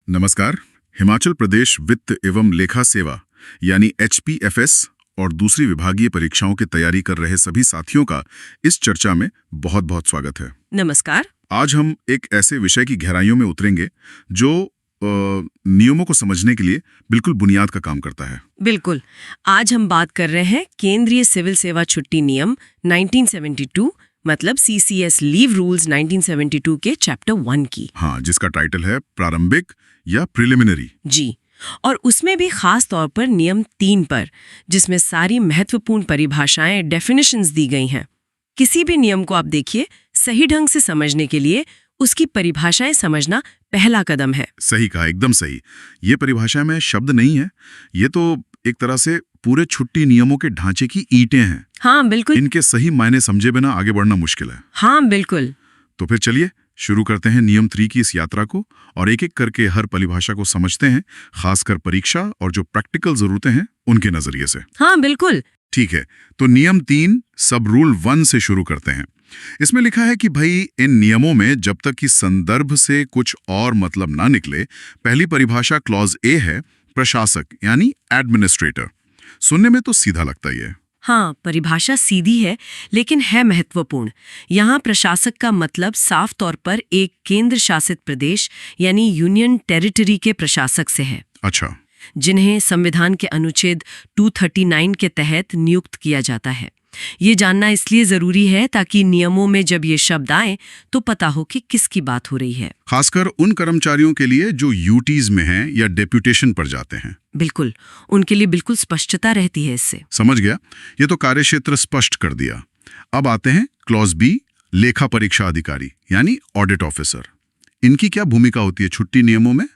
नमस्कार। हिमाचल प्रदेश वित्त एवं लेखा सेवा यानी HPFS और दूसरी विभागीय परीक्षाओं की तैयारी कर रहे सभी साथियों का इस चर्चा में बहुत बहुत स्वागत है। नमस्कार। आज हम एक ऐसे विषय की गहराइयों में उतरेंगे जो नियमों को समझने के लिए बिल्कुल बुनियाद का काम करता है। बिल्कुल। आज हम बात कर रहे हैं केंद्रीय सिविल सेवा छुट्टी नियम 1972 मतलब CCS लीव रूल्स 1972 के चैप्टर 1 की। हाँ, जिसका टाइटल है प्रारंभिक या प्रिलिमिनरी। जी, और उसमें भी खास तौर पर नियम 3 पर, जिसमें सारी महत्वपूर्ण परिभाषाएं, डेफिनेशंस दी गई हैं। किसी भी नियम को आप देखिए, सही ढंग से समझने के लिए उसकी परिभाषाएं समझना पहला कदम है। सही कहा, एकदम सही। ये परिभाषा में शब्द नहीं है, ये तो एक तरह से पूरे छुट्टी नियमों के ढांचे की ईंटें हैं। हाँ बिल्कुल। इनके सही मायने समझे बिना आगे बढ़ना मुश्किल है। हाँ बिल्कुल। तो फिर चलिए शुरू करते हैं नियम 3 की इस यात्रा को और एक एक करके हर परिभाषा को समझते हैं, खासकर परीक्षा और जो प्रैक्टिकल जरूरतें हैं उनके नजरिए से। हाँ बिल्कुल। ठीक है, तो नियम 3 सब रूल 1 से शुरू करते हैं। इसमें लिखा है कि भाई इन नियमों में जब तक कि संदर्भ से कुछ और मतलब ना निकले, पहली परिभाषा क्लॉज ए है प्रशासक यानी एडमिनिस्ट्रेटर। सुनने में तो सीधा लगता ही है। हाँ, परिभाषा सीधी है लेकिन है महत्वपूर्ण। यहाँ प्रशासक का मतलब साफ तौर पर एक केंद्र शासित प्रदेश यानी यूनियन टेरिटरी के प्रशासक से है। अच्छा। जिन्हें संविधान के अनुच्छेद 239 के तहत नियुक्त किया जाता है। ये जानना इसलिए जरूरी है ताकि नियमों में जब ये शब्द आए तो पता हो कि किसकी बात हो रही है। खासकर उन कर्मचारियों के लिए जो यूटीज में हैं या डेप्यूटेशन पर जाते हैं। बिल्कुल, उनके लिए बिल्कुल स्पष्टता रहती है इससे। समझ गया, ये तो कार्यक्षेत्र स्पष्ट कर दिया। अब आते हैं क्लॉज बी, लेखा परीक्षा अधिकारी यानी ऑडिट ऑफिसर। इनकी क्या भूमिका होती है छुट्टी नियमों में?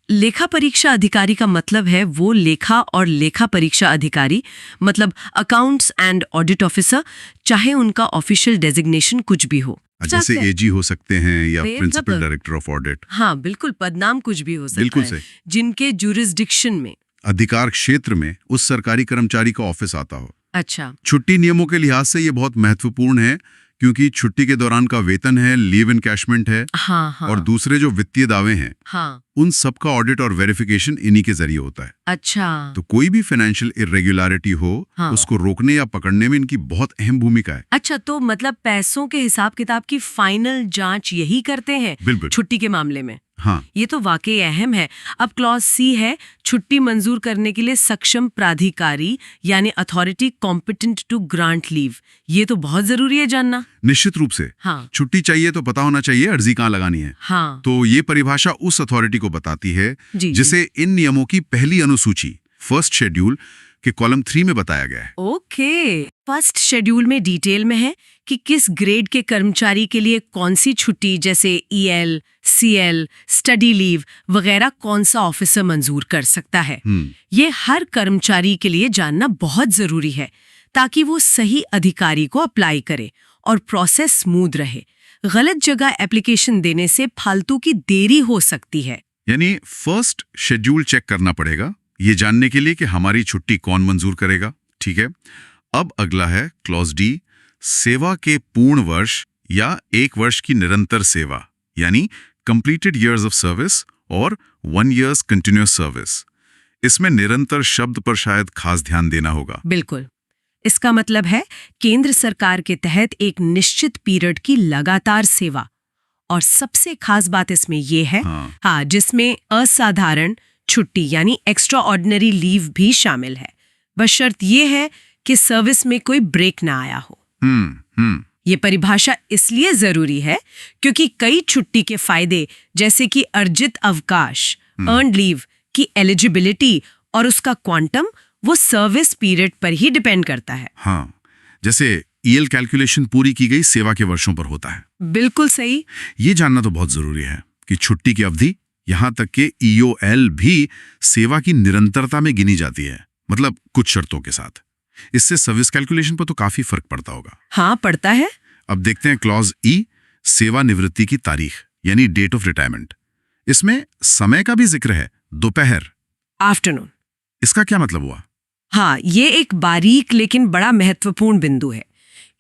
लेखा परीक्षा अधिकारी का मतलब है वो लेखा और लेखा परीक्षा अधिकारी मतलब अकाउंट्स एंड ऑडिट ऑफिसर, चाहे उनका ऑफिशियल डेजिग्नेशन कुछ भी हो। जैसे AG हो सकते हैं या प्रिंसिपल डायरेक्टर ऑफ ऑडिट। हाँ बिल्कुल, पदनाम कुछ भी हो सकता बिल्कुल है। सही। जिनके जुरिस्डिक्शन में, अधिकार क्षेत्र में उस सरकारी कर्मचारी का ऑफिस आता हो। अच्छा। छुट्टी नियमों के लिहाज से ये बहुत महत्वपूर्ण है क्योंकि छुट्टी के दौरान का वेतन है, लीव इनकैशमेंट है। हाँ। और दूसरे जो वित्तीय दावे हैं, हाँ, उन सब का ऑडिट और वेरिफिकेशन इन्हीं के जरिए होता है। अच्छा। तो कोई भी फाइनेंशियल इरेगुलरिटी हो, हाँ। उसको रोकने या पकड़ने में इनकी बहुत अहम भूमिका है। अच्छा, तो मतलब पैसों के हिसाब किताब की फाइनल जांच यही करते हैं बिल्कुल। छुट्टी के मामले में। हाँ, ये तो वाकई अहम है। अब क्लॉज सी है छुट्टी मंजूर करने के लिए सक्षम प्राधिकारी यानी authority competent to grant leave. ये तो बहुत जरूरी है जानना। निश्चित रूप से। हाँ। छुट्टी चाहिए तो पता होना चाहिए अर्जी कहाँ लगानी है। हाँ। तो ये परिभाषा उस अथॉरिटी को बताती है जिसे इन नियमों की पहली अनुसूची फर्स्ट शेड्यूल के कॉलम 3 में बताया गया है। ओके। फर्स्ट शेड्यूल में डिटेल में है कि किस ग्रेड के कर्मचारी के लिए कौन सी छुट्टी जैसे EL, CL, स्टडी लीव वगैरह कौन सा ऑफिसर मंजूर कर सकता है। ये हर कर्मचारी के लिए जानना बहुत जरूरी है ताकि वो सही अधिकारी को अप्लाई करे और प्रोसेस स्मूथ रहे। गलत जगह एप्लीकेशन देने से फालतू की देरी हो सकती है। यानी फर्स्ट शेड्यूल चेक करना पड़ेगा ये जानने के लिए कि हमारी छुट्टी कौन मंजूर करेगा। ठीक है, अब अगला है क्लॉज D, सेवा के पूर्ण वर्ष या 1 वर्ष की निरंतर सेवा यानी कंप्लीटेड ईयर्स ऑफ सर्विस और 1 ईयर्स कंटिन्यूअस सर्विस। इसमें निरंतर शब्द पर शायद खास ध्यान देना होगा। बिल्कुल, इसका मतलब है केंद्र सरकार के तहत एक निश्चित पीरियड की लगातार सेवा। और सबसे खास बात इसमें ये है हाँ, जिसमें असाधारण छुट्टी यानी एक्स्ट्रा ऑर्डिनरी लीव भी शामिल है। बस शर्त ये है कि सर्विस में कोई ब्रेक ना आया हो। ये परिभाषा इसलिए जरूरी है क्योंकि कई छुट्टी के फायदे जैसे कि अर्जित अवकाश, अर्न्ड लीव की एलिजिबिलिटी और उसका क्वांटम वो सर्विस पीरियड पर ही डिपेंड करता है। हाँ, जैसे EL कैलकुलेशन पूरी की गई सेवा के वर्षों पर होता है। बिल्कुल सही। ये जानना तो बहुत जरूरी है कि छुट्टी की अवधि यहाँ तक कि EOL भी सेवा की निरंतरता में गिनी जाती है, मतलब कुछ शर्तों के साथ। इससे सर्विस कैलकुलेशन पर तो काफी फर्क पड़ता होगा। हाँ, पड़ता है। अब देखते हैं क्लॉज E, सेवानिवृत्ति की तारीख यानी डेट ऑफ रिटायरमेंट। इसमें समय का भी जिक्र है, दोपहर, आफ्टरनून। इसका क्या मतलब हुआ? हाँ, ये एक बारीक लेकिन बड़ा महत्वपूर्ण बिंदु है।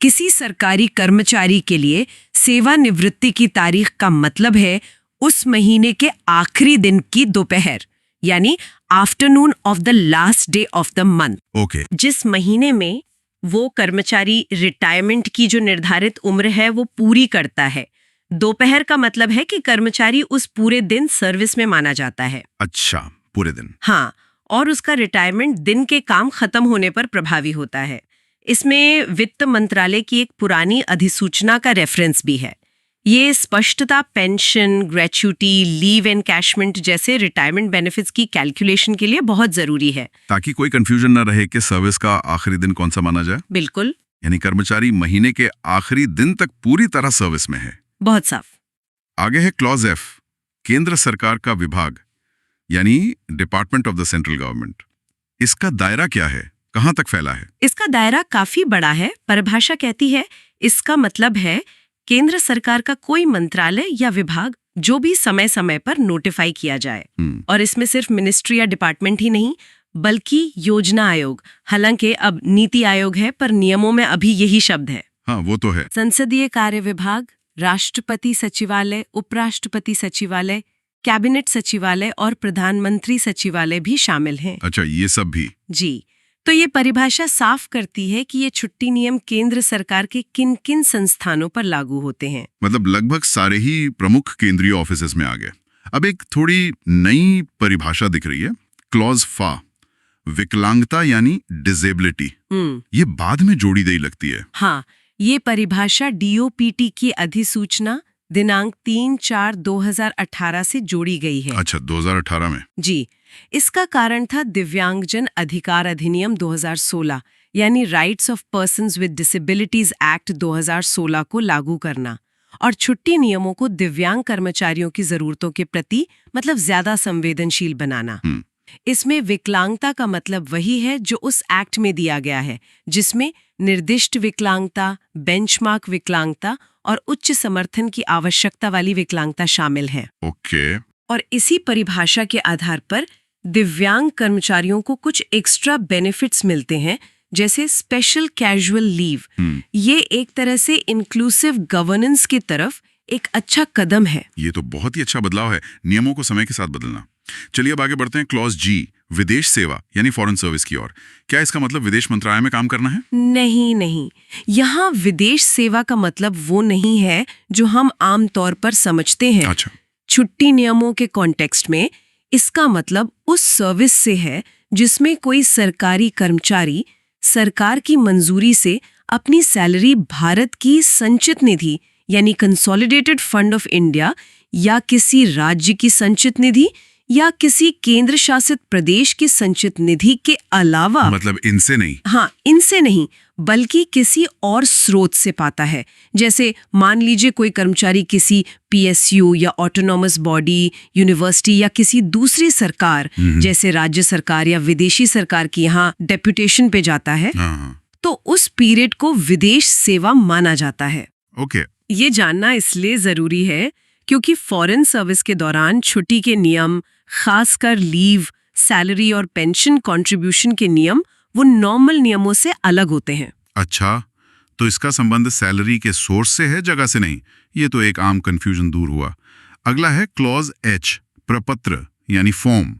किसी सरकारी कर्मचारी के लिए सेवानिवृत्ति की तारीख का मतलब है उस महीने के आखिरी दिन की दोपहर, यानी afternoon of the last day of the month. Okay. जिस महीने में वो कर्मचारी रिटायरमेंट की जो निर्धारित उम्र है वो पूरी करता है। दोपहर का मतलब है कि कर्मचारी उस पूरे दिन सर्विस में माना जाता है। अच्छा, पूरे दिन। हाँ, और उसका रिटायरमेंट दिन के काम खत्म होने पर प्रभावी होता है। इसमें वित्त मंत्रालय की एक पुरानी अधिसूचना का रेफरेंस भी है। ये स्पष्टता पेंशन, ग्रेच्युटी, लीव एनकैशमेंट जैसे रिटायरमेंट बेनिफिट्स की कैलकुलेशन के लिए बहुत जरूरी है। ताकि कोई कंफ्यूजन न रहे कि सर्विस का आखिरी दिन कौन सा माना जाए। बिल्कुल, यानी कर्मचारी महीने के आखिरी दिन तक पूरी तरह सर्विस में है। बहुत साफ। आगे है क्लॉज एफ, केंद्र सरकार का विभाग, यानी department of the central government. इसका दायरा क्या है, कहां तक फैला है? इसका दायरा काफी बड़ा है। परिभाषा कहती है इसका मतलब है केंद्र सरकार का कोई मंत्रालय या विभाग जो भी समय समय पर नोटिफाई किया जाए। और इसमें सिर्फ मिनिस्ट्री या डिपार्टमेंट ही नहीं, बल्कि योजना आयोग। हालांकि अब नीति आयोग है, पर नियमों में अभी यही शब्द है। हाँ, वो तो है। संसदीय कार्य विभाग, राष्ट्रपति सचिवालय, उपराष्ट्रपति सचिवालय, कैबिनेट सचिवालय और प्रधानमंत्री सचिवालय भी शामिल हैं। अच्छा, ये सब भी? जी। तो ये परिभाषा साफ करती है कि ये छुट्टी नियम केंद्र सरकार के किन किन संस्थानों पर लागू होते हैं। मतलब लगभग सारे ही प्रमुख केंद्रीय ऑफिसेस में आ गए। अब एक थोड़ी नई परिभाषा दिख रही है, क्लॉज फा, विकलांगता यानी डिसेबिलिटी। ये बाद में जोड़ी गई लगती है। हाँ, ये परिभाषा डीओपीटी की अधिसूचना दिनांक 3/4/2018 से जोड़ी गई है। अच्छा, 2018 में? जी। इसका कारण था दिव्यांगजन अधिकार अधिनियम 2016, यानी rights of persons with disabilities act 2016 को लागू करना और छुट्टी नियमों को दिव्यांग कर्मचारियों की जरूरतों के प्रति मतलब ज्यादा संवेदनशील बनाना। इसमें विकलांगता का मतलब वही है जो उस एक्ट में दिया गया है, जिसमें निर्दिष्ट विकलांगता, बेंचमार्क विकलांगता और उच्च समर्थन की आवश्यकता वाली विकलांगता शामिल है। ओके। और इसी परिभाषा के आधार पर दिव्यांग कर्मचारियों को कुछ एक्स्ट्रा बेनिफिट्स मिलते हैं, जैसे स्पेशल कैजुअल लीव। ये एक तरह से इंक्लूसिव गवर्नेंस की तरफ एक अच्छा कदम है। ये तो बहुत ही अच्छा बदलाव है, नियमों को समय के साथ बदलना। चलिए अब आगे बढ़ते हैं क्लॉज जी, विदेश सेवा यानी फॉरेन सर्विस की ओर। क्या इसका मतलब विदेश मंत्रालय में काम करना है? नहीं, यहाँ विदेश सेवा का मतलब वो नहीं है जो हम आमतौर पर समझते हैं। अच्छा। छुट्टी नियमों के कॉन्टेक्स्ट में इसका मतलब उस सर्विस से है जिसमें कोई सरकारी कर्मचारी सरकार की मंजूरी से अपनी सैलरी भारत की संचित निधि यानी कंसोलिडेटेड फंड ऑफ इंडिया या किसी राज्य की संचित निधि या किसी केंद्र शासित प्रदेश की संचित निधि के अलावा, मतलब इनसे नहीं? हाँ, इनसे नहीं, बल्कि किसी और स्रोत से पाता है। जैसे मान लीजिए कोई कर्मचारी किसी पीएसयू या ऑटोनॉमस बॉडी, यूनिवर्सिटी या किसी दूसरी सरकार जैसे राज्य सरकार या विदेशी सरकार की यहाँ डेप्यूटेशन पे जाता है, तो उस पीरियड को विदेश सेवा माना जाता है। ओके। ये जानना इसलिए जरूरी है क्योंकि फॉरेन सर्विस के दौरान छुट्टी के नियम, खासकर लीव, सैलरी और पेंशन कंट्रीब्यूशन के नियम वो नॉर्मल नियमों से अलग होते हैं। अच्छा, तो इसका संबंध सैलरी के सोर्स से है, जगह से नहीं। ये तो एक आम कंफ्यूजन दूर हुआ। अगला है क्लॉज एच, प्रपत्र यानी फॉर्म।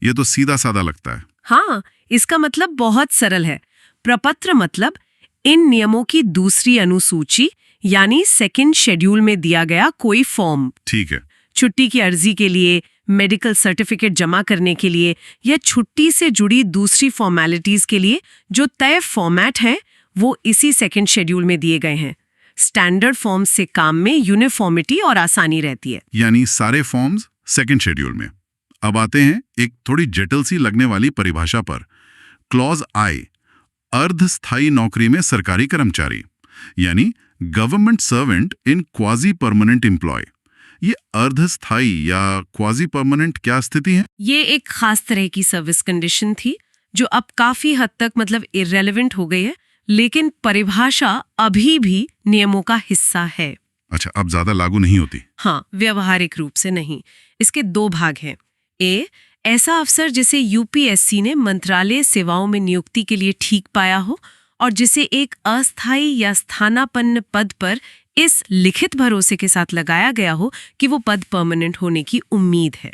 ये तो सीधा साधा लगता है। हाँ, इसका मतलब बहुत सरल है। प्रपत्र मतलब इन नियमों की दूसरी अनुसूची यानी सेकंड शेड्यूल में दिया गया कोई फॉर्म। ठीक है। छुट्टी की अर्जी के लिए, मेडिकल सर्टिफिकेट जमा करने के लिए या छुट्टी से जुड़ी दूसरी फॉर्मेलिटीज के लिए जो तय फॉर्मेट है वो इसी सेकंड शेड्यूल में दिए गए हैं। स्टैंडर्ड फॉर्म्स से काम में यूनिफॉर्मिटी और आसानी रहती है। यानी सारे फॉर्म्स सेकंड शेड्यूल में। अब आते हैं एक थोड़ी जटिल सी लगने वाली परिभाषा पर। क्लॉज आई, अर्धस्थायी नौकरी में सरकारी कर्मचारी यानी गवर्नमेंट सर्वेंट इन क्वाजी परमानेंट एम्प्लॉय। ये अर्धस्थायी या क्वाजी परमानेंट क्या स्थिति है? ये एक खास तरह की सर्विस कंडीशन थी जो अब काफी हद तक मतलब इररेलेवेंट हो गई है, लेकिन परिभाषा अभी भी नियमों का हिस्सा है। अच्छा, अब ज्यादा लागू नहीं होती? हाँ, व्यवहारिक रूप से नहीं। इसके दो भाग हैं। ए, ऐसा अफसर जिसे यूपीएससी ने मंत्रालय सेवाओं में नियुक्ति के लिए ठीक पाया हो और जिसे एक अस्थायी या स्थानापन्न पद पर इस लिखित भरोसे के साथ लगाया गया हो कि वो पद परमानेंट होने की उम्मीद है।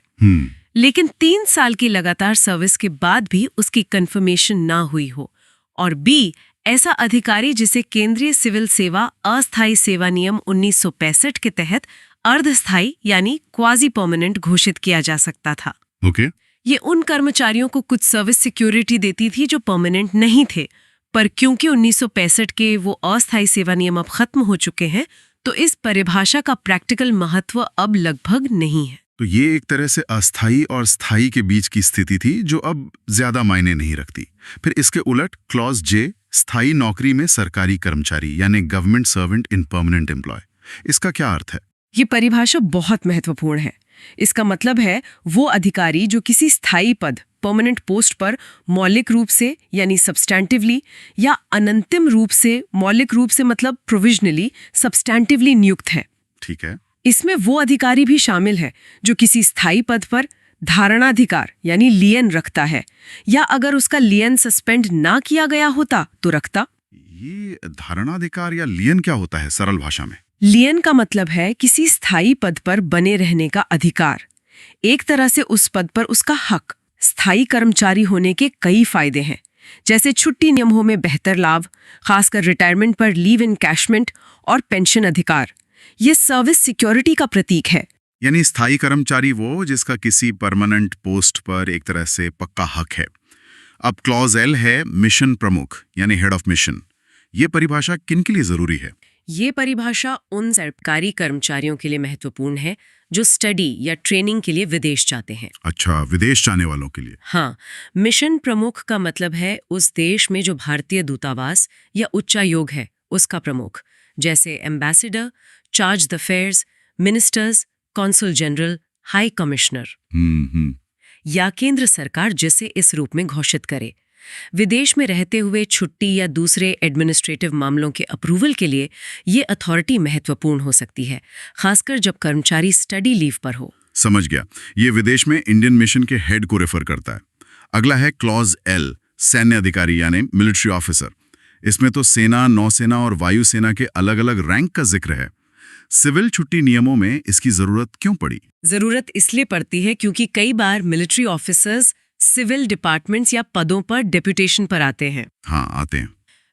लेकिन 3 साल की लगातार सर्विस के बाद भी उसकी कंफर्मेशन ना हुई हो, और बी ऐसा अधिकारी जिसे केंद्रीय सिविल सेवा अस्थायी सेवा नियम 1965 के तहत अर्धस्थायी यानी क्वाजी परमानेंट घोषित किया जा सकता था। ओके। ये उन कर्मचारियों को कुछ सर्विस सिक्योरिटी देती थी जो परमानेंट नहीं थे, पर क्योंकि 1965 के वो अस्थायी सेवा नियम अब खत्म हो चुके हैं, तो इस परिभाषा का प्रैक्टिकल महत्व अब लगभग नहीं है। तो ये एक तरह से अस्थायी और स्थायी के बीच की स्थिति थी जो अब ज्यादा मायने नहीं रखती। फिर इसके उलट क्लॉज जे, स्थायी नौकरी में सरकारी कर्मचारी यानी government servant in permanent employ, इसका क्या अर्थ है? ये परिभाषा बहुत महत्वपूर्ण है। इसका मतलब है वो अधिकारी जो किसी स्थायी पद परमानेंट पोस्ट पर मौलिक रूप से यानी सब्सटैंटिवली या अनंतिम रूप से, मौलिक रूप से मतलब प्रोविजनली, सब्सटैंटिवली नियुक्त है। ठीक है। इसमें वो अधिकारी भी शामिल है जो किसी स्थायी पद पर धारणाधिकार यानी लियन रखता है, या अगर उसका लियन सस्पेंड ना किया गया होता तो रखता। ये धारणाधिकार या लियन क्या होता है सरल भाषा में? लियन का मतलब है किसी स्थायी पद पर बने रहने का अधिकार, एक तरह से उस पद पर उसका हक। स्थायी कर्मचारी होने के कई फायदे हैं, जैसे छुट्टी नियमों में बेहतर लाभ, खासकर रिटायरमेंट पर लीव इनकैशमेंट और पेंशन अधिकार। ये सर्विस सिक्योरिटी का प्रतीक है। यानी स्थायी कर्मचारी वो जिसका किसी परमानेंट पोस्ट पर एक तरह से पक्का हक है। अब क्लॉज एल है मिशन प्रमुख यानी हेड ऑफ मिशन। ये परिभाषा किन के लिए जरूरी है? ये परिभाषा उन सरकारी कर्मचारियों के लिए महत्वपूर्ण है जो स्टडी या ट्रेनिंग के लिए विदेश जाते हैं। अच्छा, विदेश जाने वालों के लिए। हाँ, मिशन प्रमुख का मतलब है उस देश में जो भारतीय दूतावास या उच्चायोग है उसका प्रमुख, जैसे ambassador, charge d'affaires, ministers, consul general, high commissioner. या केंद्र सरकार जिसे इस रूप में घोषित करे। विदेश में रहते हुए छुट्टी या दूसरे एडमिनिस्ट्रेटिव मामलों के अप्रूवल के लिए ये अथॉरिटी महत्वपूर्ण हो सकती है, खासकर जब कर्मचारी स्टडी लीव पर हो। समझ गया। ये विदेश में इंडियन मिशन के हेड को रेफर करता है। अगला है क्लॉज एल, सैन्य अधिकारी यानी मिलिट्री ऑफिसर। इसमें तो सेना, नौसेना और वायुसेना के अलग अलग रैंक का जिक्र है। सिविल छुट्टी नियमों में इसकी जरूरत क्यों पड़ी? जरूरत इसलिए पड़ती है क्योंकि कई बार मिलिट्री ऑफिसर्स सिविल डिपार्टमेंट्स या पदों पर डेप्यूटेशन पर आते हैं। हाँ, आते हैं।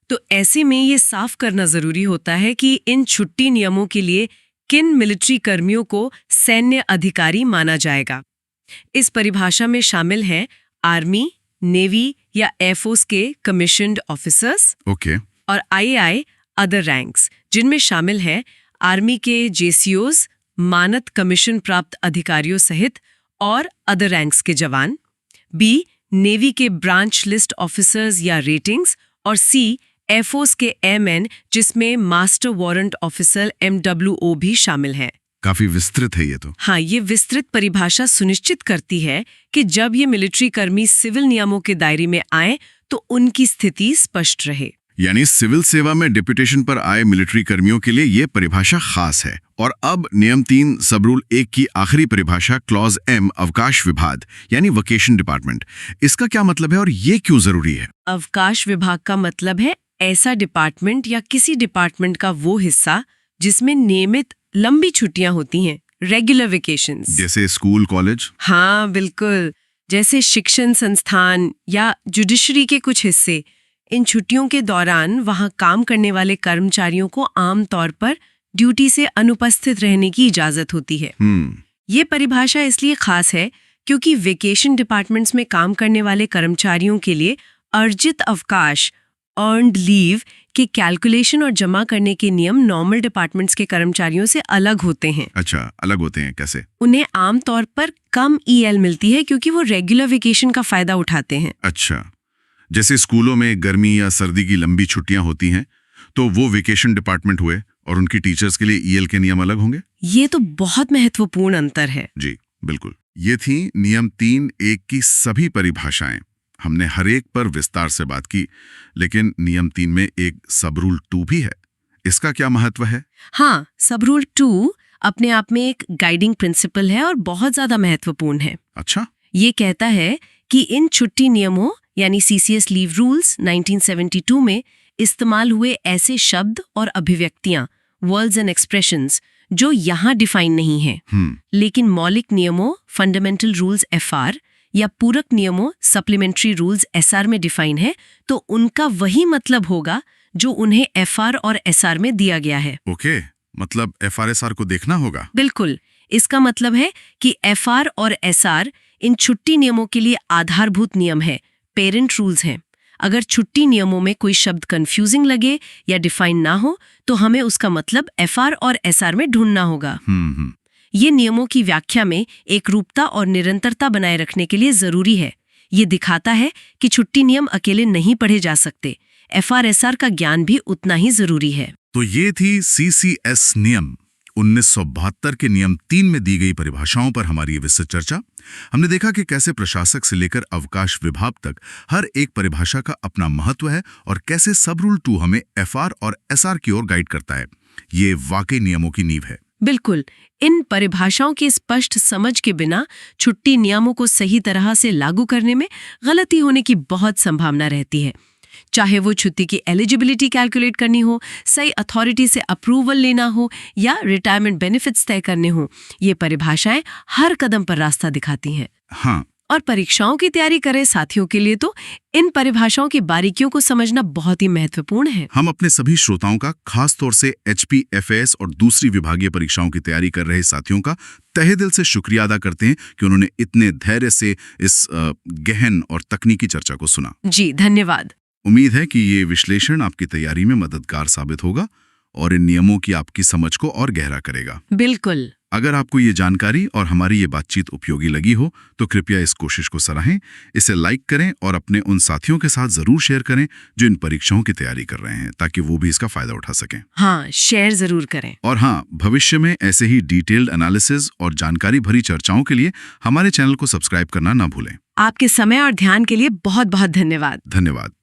तो ऐसे में ये साफ करना जरूरी होता है कि इन छुट्टी नियमों के लिए किन मिलिट्री कर्मियों को सैन्य अधिकारी माना जाएगा। इस परिभाषा में शामिल हैं आर्मी, नेवी या एयरफोर्स के कमीशन्ड ऑफिसर्स। ओके। और आईएआई अदर रैंक्स, जिनमें शामिल है आर्मी के जेसीओज, मानद कमीशन प्राप्त अधिकारियों सहित, और अदर रैंक्स के जवान। बी नेवी के ब्रांच लिस्ट ऑफिसर्स या रेटिंग्स, और सी एयरफोर्स के एमएन, जिसमें मास्टर वारंट ऑफिसर MWO भी शामिल हैं। काफी विस्तृत है ये तो। हाँ, ये विस्तृत परिभाषा सुनिश्चित करती है कि जब ये मिलिट्री कर्मी सिविल नियमों के दायरे में आए तो उनकी स्थिति स्पष्ट रहे। यानी सिविल सेवा में डिप्यूटेशन पर आए मिलिट्री कर्मियों के लिए ये परिभाषा खास है। और अब नियम 3 सब रूल 1 की आखिरी परिभाषा क्लॉज एम, अवकाश विभाग यानी वेकेशन डिपार्टमेंट। इसका क्या मतलब है और ये क्यों जरूरी है? अवकाश विभाग का मतलब है ऐसा डिपार्टमेंट या किसी डिपार्टमेंट का वो हिस्सा जिसमें नियमित लंबी छुट्टियां होती हैं, रेगुलर वेकेशंस। जैसे स्कूल, कॉलेज? हाँ बिल्कुल, जैसे शिक्षण संस्थान या जुडिशरी के कुछ हिस्से। इन छुट्टियों के दौरान वहां काम करने वाले कर्मचारियों को आमतौर पर ड्यूटी से अनुपस्थित रहने की इजाजत होती है। ये परिभाषा इसलिए खास है क्योंकि वेकेशन डिपार्टमेंट्स में काम करने वाले कर्मचारियों के लिए अर्जित अवकाश, अर्न्ड लीव के कैलकुलेशन और जमा करने के नियम नॉर्मल डिपार्टमेंट्स के कर्मचारियों से अलग होते हैं। अच्छा, अलग होते हैं कैसे? उन्हें आमतौर पर कम EL मिलती है क्योंकि वो रेगुलर वेकेशन का फायदा उठाते हैं। अच्छा, जैसे स्कूलों में गर्मी या सर्दी की लंबी छुट्टियां होती हैं तो वो वेकेशन डिपार्टमेंट हुए, और उनकी टीचर्स के लिए EL के नियम अलग होंगे। ये तो बहुत महत्वपूर्ण अंतर है। जी बिल्कुल। ये थी नियम 3(1) की सभी परिभाषाएं। हमने हर एक पर विस्तार से बात की, लेकिन नियम 3 में एक सब रूल 2 भी है। इसका क्या महत्व है? हाँ, सब रूल 2 अपने आप में एक गाइडिंग प्रिंसिपल है और बहुत ज्यादा महत्वपूर्ण है। अच्छा। ये कहता है कि इन छुट्टी नियमों यानी CCS लीव रूल्स 1972 में इस्तेमाल हुए ऐसे शब्द और अभिव्यक्तियां वर्ड्स एंड एक्सप्रेशंस जो यहाँ डिफाइन नहीं है, लेकिन मौलिक नियमों फंडामेंटल रूल्स FR या पूरक नियमों सप्लीमेंट्री रूल्स SR में डिफाइन है, तो उनका वही मतलब होगा जो उन्हें FR और SR में दिया गया है। ओके, मतलब FR-SR को देखना होगा। बिल्कुल, इसका मतलब है कि FR और SR इन छुट्टी नियमों के लिए आधारभूत नियम है, पेरेंट रूल्स हैं। अगर छुट्टी नियमों में कोई शब्द कंफ्यूजिंग लगे या डिफाइन ना हो तो हमें उसका मतलब FR और SR में ढूंढना होगा। ये नियमों की व्याख्या में एकरूपता और निरंतरता बनाए रखने के लिए जरूरी है। ये दिखाता है कि छुट्टी नियम अकेले नहीं पढ़े जा सकते, FR-SR का ज्ञान भी उतना ही जरूरी है। तो ये थी CCS नियम 1972 के नियम 3 में दी गई परिभाषाओं पर हमारी ये विस्तृत चर्चा। हमने देखा कि कैसे प्रशासक से लेकर अवकाश विभाग तक हर एक परिभाषा का अपना महत्व है और कैसे सब रूल 2 हमें FR और SR की ओर गाइड करता है। ये वाकई नियमों की नींव है। बिल्कुल, इन परिभाषाओं की स्पष्ट समझ के बिना छुट्टी नियमों को सही तरह से लागू करने में गलती होने की बहुत संभावना रहती है। चाहे वो छुट्टी की एलिजिबिलिटी कैलकुलेट करनी हो, सही अथॉरिटी से अप्रूवल लेना हो या रिटायरमेंट बेनिफिट्स तय करने हो, ये परिभाषाएं हर कदम पर रास्ता दिखाती हैं। हाँ, और परीक्षाओं की तैयारी करे साथियों के लिए तो इन परिभाषाओं की बारीकियों को समझना बहुत ही महत्वपूर्ण है। हम अपने सभी श्रोताओं का, खास तौर से HP, FAS और दूसरी विभागीय परीक्षाओं की तैयारी कर रहे साथियों का तहे दिल से शुक्रिया अदा करते हैं कि उन्होंने इतने धैर्य से इस गहन और तकनीकी चर्चा को सुना। जी, धन्यवाद। उम्मीद है कि ये विश्लेषण आपकी तैयारी में मददगार साबित होगा और इन नियमों की आपकी समझ को और गहरा करेगा। बिल्कुल। अगर आपको ये जानकारी और हमारी ये बातचीत उपयोगी लगी हो तो कृपया इस कोशिश को सराहें, इसे लाइक करें और अपने उन साथियों के साथ जरूर शेयर करें जो इन परीक्षाओं की तैयारी कर रहे हैं, ताकि वो भी इसका फायदा उठा सकें। हाँ, शेयर जरूर करें। और हाँ, भविष्य में ऐसे ही डिटेल्ड एनालिसिस और जानकारी भरी चर्चाओं के लिए हमारे चैनल को सब्सक्राइब करना ना भूलें। आपके समय और ध्यान के लिए बहुत बहुत धन्यवाद। धन्यवाद।